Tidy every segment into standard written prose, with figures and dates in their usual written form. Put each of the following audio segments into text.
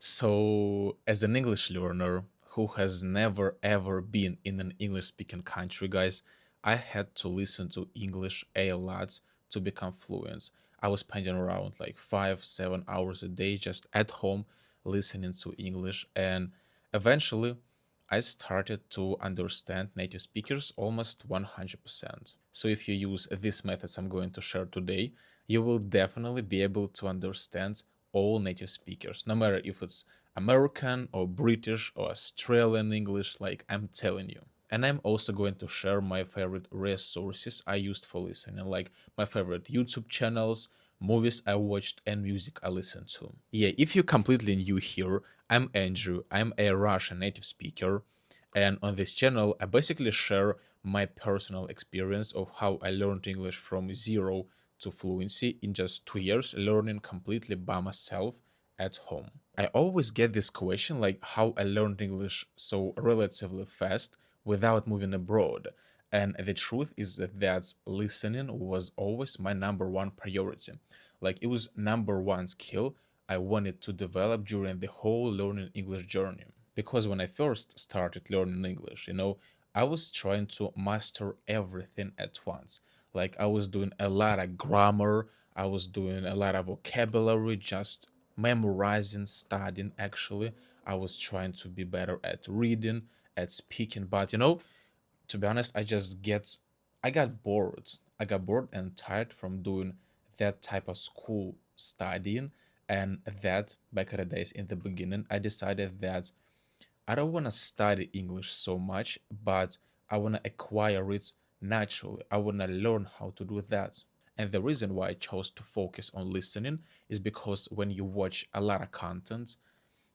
So, as an English learner who has never ever been in an English speaking country, guys, I had to listen to English a lot to become fluent. I was spending around like 5, 7 hours a day just at home listening to English, and eventually I started to understand native speakers almost 100%. So, if you use these methods I'm going to share today, you will definitely be able to understand all native speakers, no matter if it's American or British or Australian English, like I'm telling you. And I'm also going to share my favorite resources I used for listening, like my favorite YouTube channels, movies I watched, and music I listened to. Yeah, if you're completely new here, I'm Andrew. I'm a Russian native speaker. And on this channel, I basically share my personal experience of how I learned English from zero to fluency in just 2 years, learning completely by myself at home. I always get this question like how I learned English so relatively fast without moving abroad. And the truth is that listening was always my number one priority. Like it was number one skill I wanted to develop during the whole learning English journey. Because when I first started learning English, I was trying to master everything at once. Like I was doing a lot of grammar, I was doing a lot of vocabulary, just memorizing, studying actually. I was trying to be better at reading, at speaking, but to be honest, I got bored. I got bored and tired from doing that type of school studying. And that back in the days in the beginning, I decided that I don't want to study English so much, but I want to acquire it naturally. I want to learn how to do that. And the reason why I chose to focus on listening is because when you watch a lot of content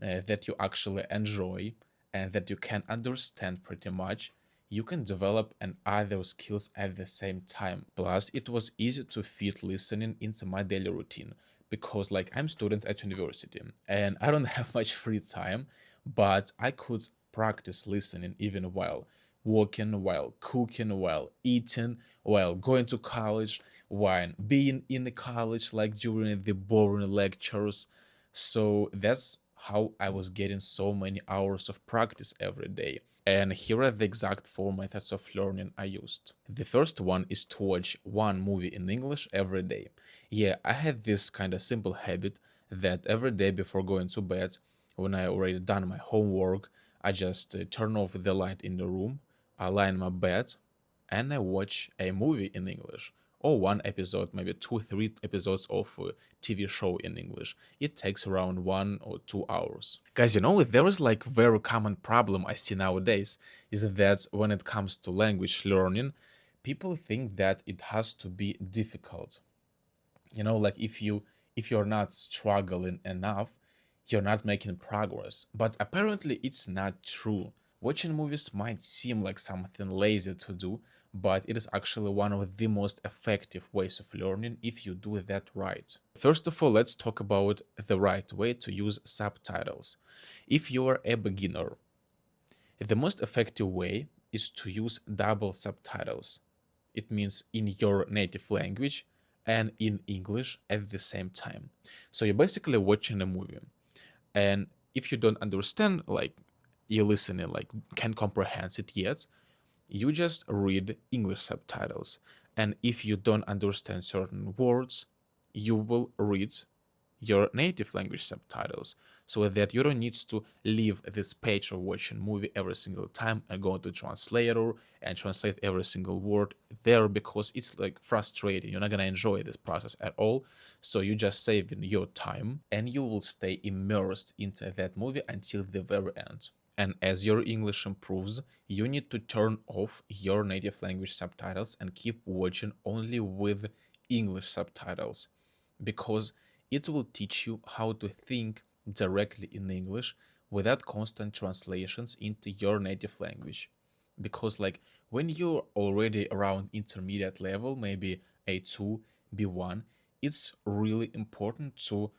that you actually enjoy and that you can understand pretty much, you can develop and other skills at the same time. Plus, it was easy to fit listening into my daily routine because like I'm student at university and I don't have much free time, but I could practice listening even while working, while cooking, while eating, while going to college, while being in the college, like during the boring lectures. So that's how I was getting so many hours of practice every day. And here are the exact four methods of learning I used. The first one is to watch one movie in English every day. Yeah, I had this kind of simple habit that every day before going to bed, when I already done my homework, I just turn off the light in the room, I lie in my bed, and I watch a movie in English or one episode, maybe 2, 3 episodes of a TV show in English. It takes around 1 or 2 hours. Guys, there is like very common problem I see nowadays is that when it comes to language learning, people think that it has to be difficult. Like if you're not struggling enough, you're not making progress. But apparently it's not true. Watching movies might seem like something lazy to do, but it is actually one of the most effective ways of learning if you do that right. First of all, let's talk about the right way to use subtitles. If you are a beginner, the most effective way is to use double subtitles. It means in your native language and in English at the same time. So you're basically watching a movie, and if you don't understand, like you're listening, like can't comprehend it yet, you just read English subtitles. And if you don't understand certain words, you will read your native language subtitles so that you don't need to leave this page of watching movie every single time and go to translator and translate every single word there because it's like frustrating. You're not gonna enjoy this process at all. So you just saving your time and you will stay immersed into that movie until the very end. And as your English improves, you need to turn off your native language subtitles and keep watching only with English subtitles because it will teach you how to think directly in English without constant translations into your native language. Because, like, when you're already around intermediate level, maybe A2, B1, it's really important to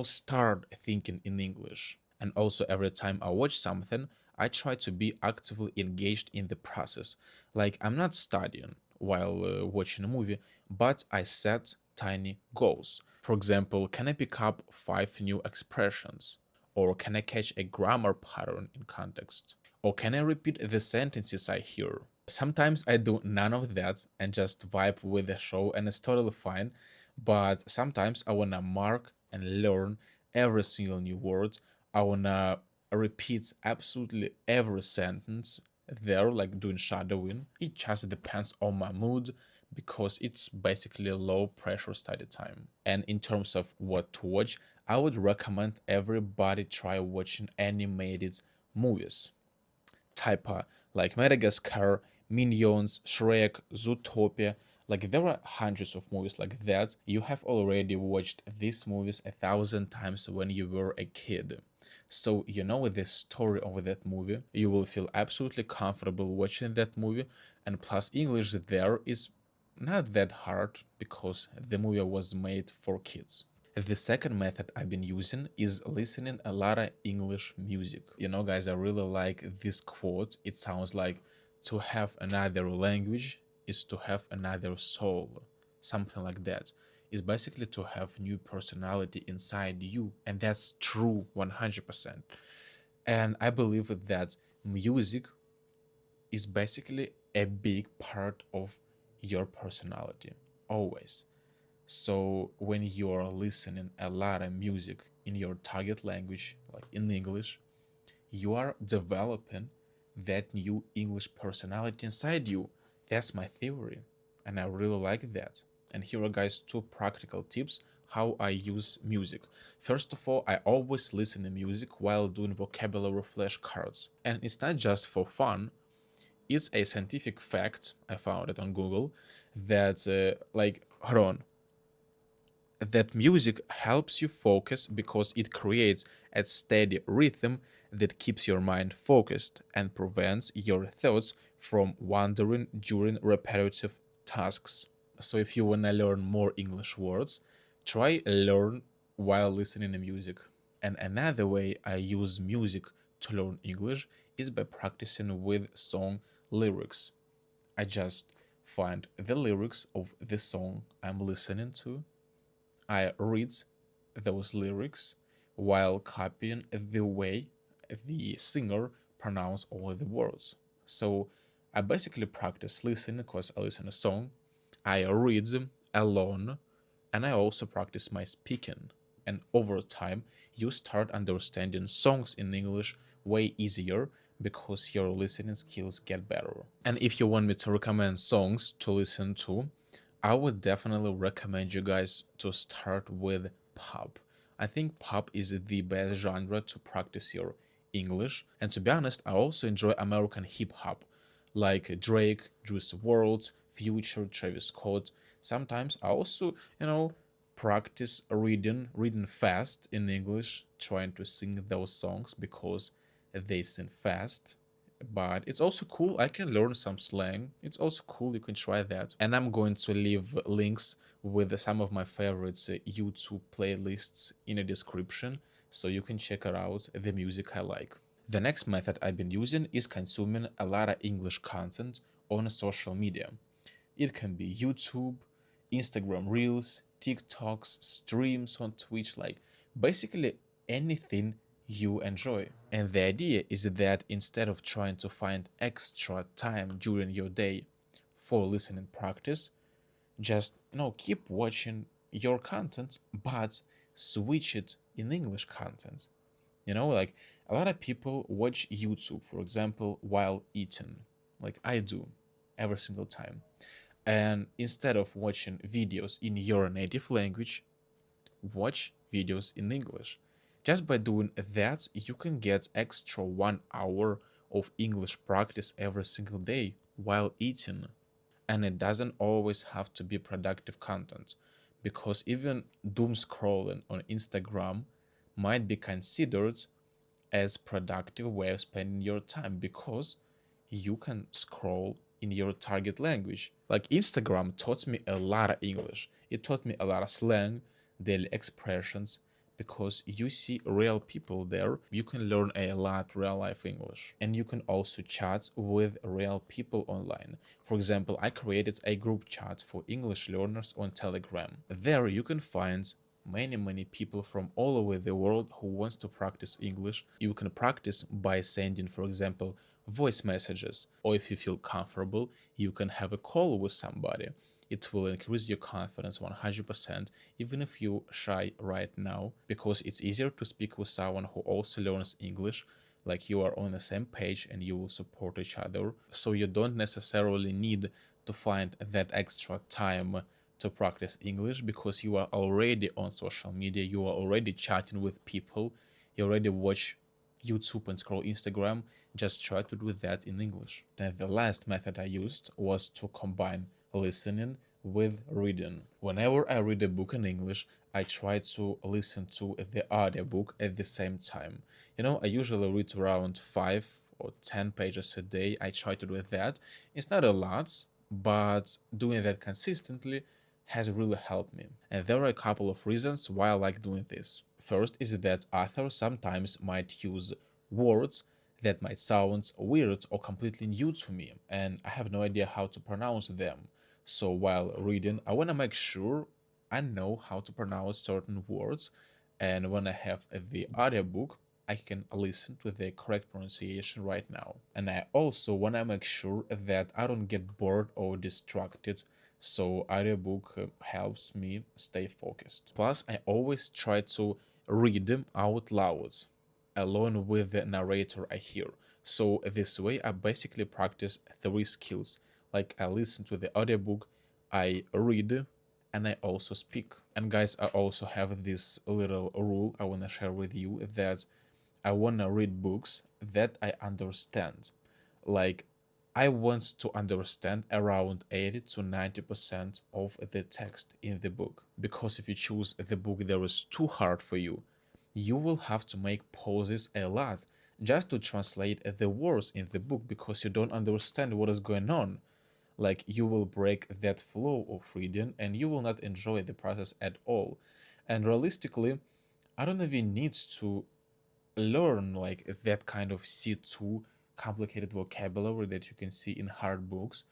start thinking in English. And also, every time I watch something, I try to be actively engaged in the process. Like, I'm not studying while watching a movie, but I set tiny goals. For example, can I pick up 5 new expressions? Or can I catch a grammar pattern in context? Or can I repeat the sentences I hear? Sometimes I do none of that and just vibe with the show, and it's totally fine. But sometimes I wanna mark and learn every single new word. I wanna repeat absolutely every sentence there, like doing shadowing. It just depends on my mood because it's basically a low pressure study time. And in terms of what to watch, I would recommend everybody try watching animated movies type like Madagascar, Minions, Shrek, Zootopia. Like there are hundreds of movies like that. You have already watched these movies 1,000 times when you were a kid. So you know the story of that movie. You will feel absolutely comfortable watching that movie. And plus English there is not that hard because the movie was made for kids. The second method I've been using is listening a lot of English music. You know, guys, I really like this quote. It sounds like to have another language is to have another soul. Something like that. It's basically to have new personality inside you. And that's true 100%. And I believe that music is basically a big part of your personality. Always. So when you are listening a lot of music in your target language, like in English, you are developing that new English personality inside you. That's my theory, and I really like that. And here are guys two practical tips how I use music. First of all, I always listen to music while doing vocabulary flashcards. And it's not just for fun, it's a scientific fact, I found it on Google, that hold on, that music helps you focus because it creates a steady rhythm that keeps your mind focused and prevents your thoughts from wandering during repetitive tasks. So if you want to learn more English words, try learn while listening to music. And another way I use music to learn English is by practicing with song lyrics. I just find the lyrics of the song I'm listening to. I read those lyrics while copying the way the singer pronounce all the words. So I basically practice listening because I listen to a song. I read them alone, and I also practice my speaking. And over time, you start understanding songs in English way easier because your listening skills get better. And if you want me to recommend songs to listen to, I would definitely recommend you guys to start with pop. I think pop is the best genre to practice your English. And to be honest, I also enjoy American hip hop, like Drake, Juice WRLD, Future, Travis Scott. Sometimes I also, practice reading fast in English, trying to sing those songs because they sing fast. But it's also cool. I can learn some slang. It's also cool. You can try that. And I'm going to leave links with some of my favorites YouTube playlists in the description so you can check out the music I like. The next method I've been using is consuming a lot of English content on social media. It can be YouTube, Instagram Reels, TikToks, streams on Twitch, like basically anything you enjoy. And the idea is that instead of trying to find extra time during your day for listening practice, just keep watching your content but switch it in English content. Like a lot of people watch YouTube, for example, while eating, like I do every single time. And instead of watching videos in your native language, watch videos in English. Just by doing that, you can get extra 1 hour of English practice every single day while eating. And it doesn't always have to be productive content, because even doom scrolling on Instagram might be considered as productive way of spending your time because you can scroll in your target language. Like Instagram taught me a lot of English. It taught me a lot of slang, daily expressions, because you see real people there. You can learn a lot real life English. And you can also chat with real people online. For example, I created a group chat for English learners on Telegram. There you can find many people from all over the world who wants to practice English. You can practice by sending, for example, voice messages, or if you feel comfortable, you can have a call with somebody. It will increase your confidence 100%, even if you're shy right now, because it's easier to speak with someone who also learns English, like you are on the same page and you will support each other. So you don't necessarily need to find that extra time to practice English because you are already on social media, you are already chatting with people, you already watch YouTube and scroll Instagram. Just try to do that in English. Then the last method I used was to combine listening with reading. Whenever I read a book in English, I try to listen to the audiobook at the same time. I usually read around 5 or 10 pages a day. I try to do that. It's not a lot, but doing that consistently has really helped me. And there are a couple of reasons why I like doing this. First is that authors sometimes might use words that might sound weird or completely new to me, and I have no idea how to pronounce them. So while reading, I want to make sure I know how to pronounce certain words, and when I have the audiobook, I can listen to the correct pronunciation right now. And I also want to make sure that I don't get bored or distracted, so audiobook helps me stay focused. Plus, I always try to read them out loud along with the narrator I hear. So this way I basically practice three skills. Like I listen to the audiobook, I read, and I also speak. And guys, I also have this little rule I want to share with you that I want to read books that I understand. Like I want to understand around 80 to 90% of the text in the book. Because if you choose the book that is too hard for you, you will have to make pauses a lot just to translate the words in the book because you don't understand what is going on. Like you will break that flow of reading and you will not enjoy the process at all. And realistically, I don't even need to learn like that kind of C2 complicated vocabulary that you can see in hard books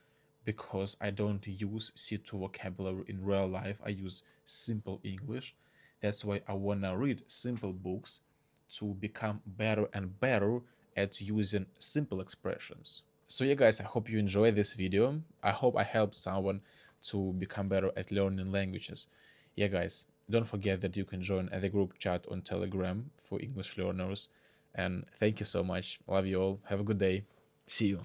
because I don't use C2 vocabulary in real life. I use simple English. That's why I want to read simple books to become better and better at using simple expressions. So yeah guys, I hope you enjoyed this video. I hope I helped someone to become better at learning languages. Yeah guys, don't forget that you can join the group chat on Telegram for English learners. And thank you so much. Love you all. Have a good day. See you.